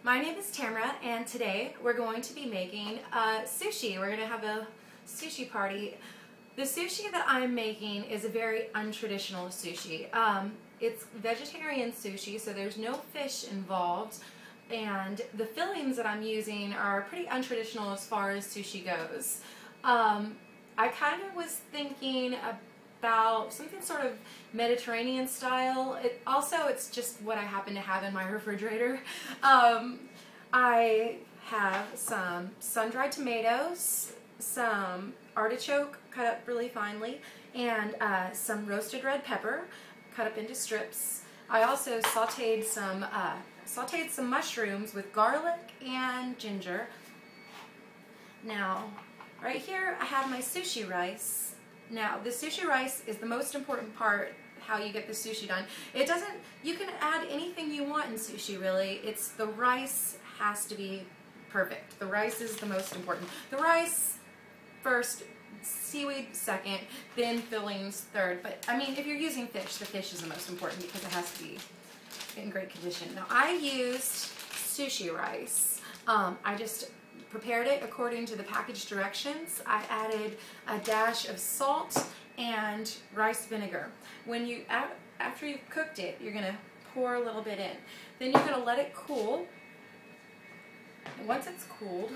My name is Tamara, and today we're going to be making sushi. We're going to have a sushi party. The sushi that I'm making is a very untraditional sushi. It's vegetarian sushi, so there's no fish involved, and the fillings that I'm using are pretty untraditional as far as sushi goes. I kind of was thinking about something sort of Mediterranean style. It's just what I happen to have in my refrigerator. I have some sun-dried tomatoes, some artichoke cut up really finely, and some roasted red pepper cut up into strips. I also sauteed some mushrooms with garlic and ginger. Now, right here I have my sushi rice. Now, the sushi rice is the most important part, how you get the sushi done. You can add anything you want in sushi, really. It's the rice has to be perfect. The rice is the most important. The rice first, seaweed second, then fillings third. But, I mean, if you're using fish, the fish is the most important because it has to be in great condition. Now, I used sushi rice. I just prepared it according to the package directions. I added a dash of salt and rice vinegar. After you've cooked it, you're gonna pour a little bit in. Then you're gonna let it cool. And once it's cooled,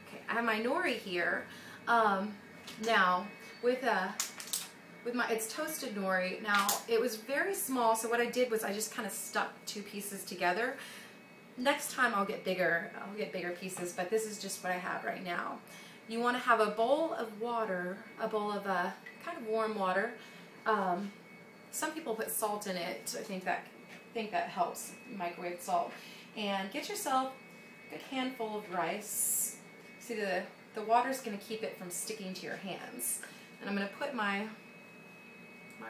okay, I have my nori here. Now it's toasted nori. Now it was very small, so what I did was I just kind of stuck two pieces together. Next time I'll get bigger pieces, but this is just what I have right now. You want to have a bowl of water, a bowl of kind of warm water. Some people put salt in it. I think that helps, microwave salt. And get yourself a good handful of rice. See, the water's going to keep it from sticking to your hands. And I'm going to put my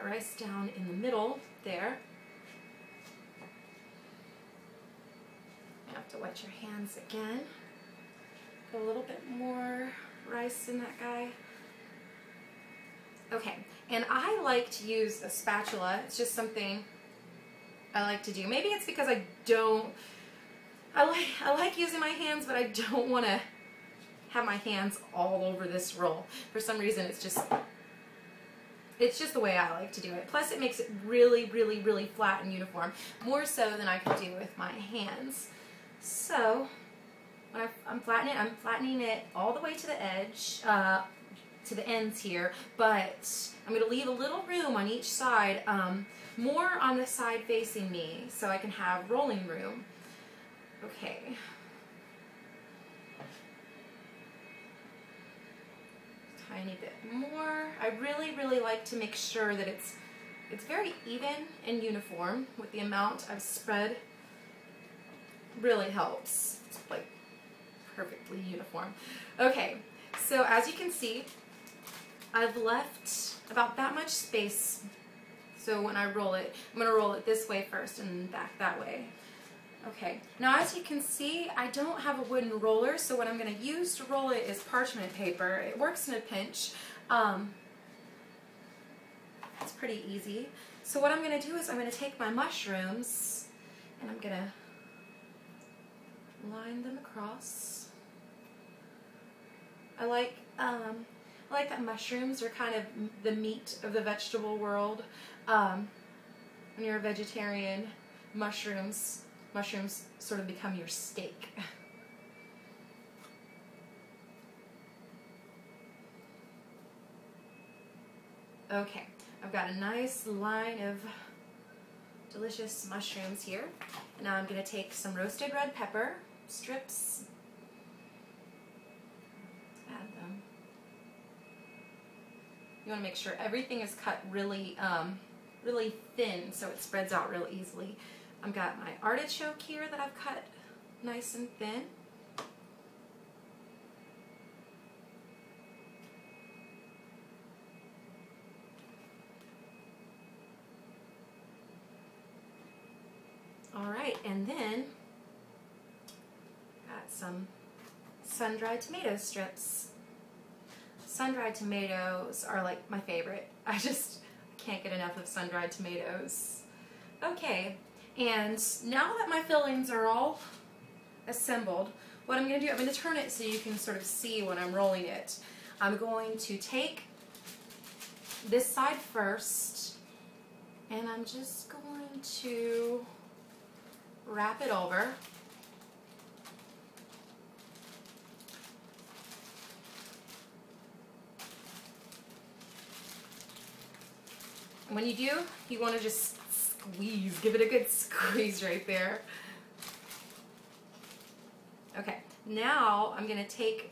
rice down in the middle there. You have to wet your hands again. Put a little bit more rice in that guy. Okay, and I like to use a spatula. It's just something I like to do. Maybe it's because I like using my hands, but I don't want to have my hands all over this roll. For some reason, it's just the way I like to do it. Plus, it makes it really, really, really flat and uniform, more so than I can do with my hands. So, when I'm flattening it all the way to the edge, to the ends here, but I'm going to leave a little room on each side, more on the side facing me, so I can have rolling room. Okay. Tiny bit more. I really, really like to make sure that it's very even and uniform with the amount I've spread. Really helps. It's like perfectly uniform. Okay, so as you can see, I've left about that much space. So when I roll it, I'm going to roll it this way first and back that way. Okay, now as you can see, I don't have a wooden roller, so what I'm going to use to roll it is parchment paper. It works in a pinch. It's pretty easy. So what I'm going to do is I'm going to take my mushrooms and I'm going to line them across. I like that mushrooms are kind of the meat of the vegetable world. When you're a vegetarian, mushrooms sort of become your steak. Okay, I've got a nice line of delicious mushrooms here. Now I'm going to take some roasted red pepper strips, add them. You want to make sure everything is cut really, really thin so it spreads out real easily. I've got my artichoke here that I've cut nice and thin. All right, and then got some sun-dried tomato strips. Sun-dried tomatoes are like my favorite. I can't get enough of sun-dried tomatoes. Okay, and now that my fillings are all assembled, what I'm going to do, I'm going to turn it so you can sort of see when I'm rolling it. I'm going to take this side first, and I'm just going to wrap it over. When you do, you want to just squeeze, give it a good squeeze right there. Okay, now I'm going to take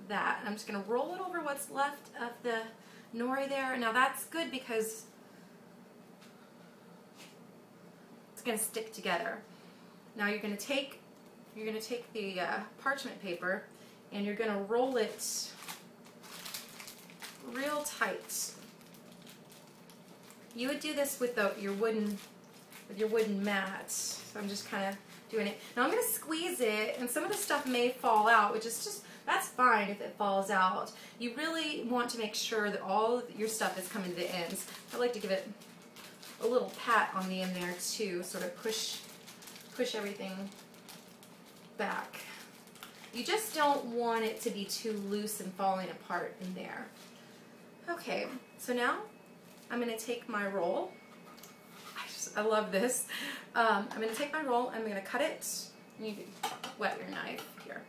that, and I'm just going to roll it over what's left of the nori there. Now that's good because it's going to stick together. Now you're going to take the parchment paper, and you're going to roll it real tight. You would do this with your wooden mat. So I'm just kind of doing it. Now I'm going to squeeze it, and some of the stuff may fall out, which is just, that's fine if it falls out. You really want to make sure that all of your stuff is coming to the ends. I like to give it a little pat on the end there too, sort of push everything back. You just don't want it to be too loose and falling apart in there. Okay, so now I'm going to take my roll. I love this. I'm going to take my roll and I'm going to cut it. You can wet your knife here.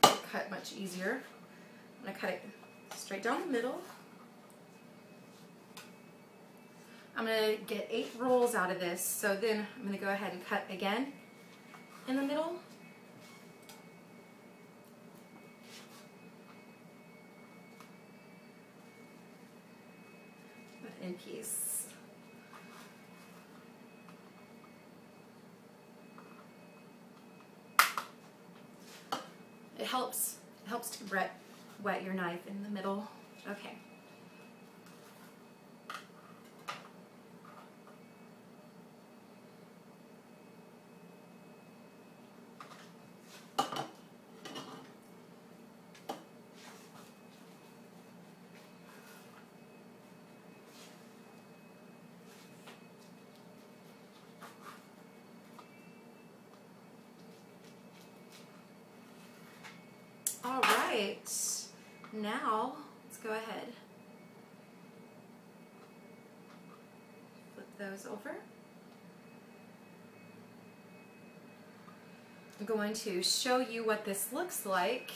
Cut much easier. I'm going to cut it straight down the middle. I'm going to get 8 rolls out of this. So then I'm going to go ahead and cut again in the middle. In peace. It helps to wet your knife in the middle. Okay. All right, now let's go ahead. Flip those over. I'm going to show you what this looks like.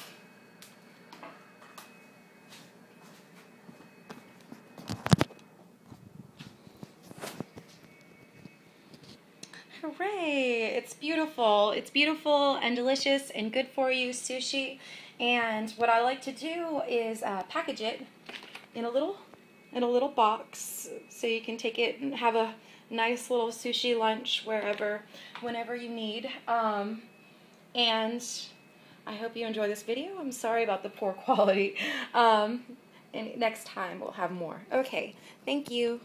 Hooray! It's beautiful. It's beautiful and delicious and good for you sushi. And what I like to do is package it in a little box so you can take it and have a nice little sushi lunch whenever you need. And I hope you enjoy this video. I'm sorry about the poor quality. And next time we'll have more. Okay, thank you.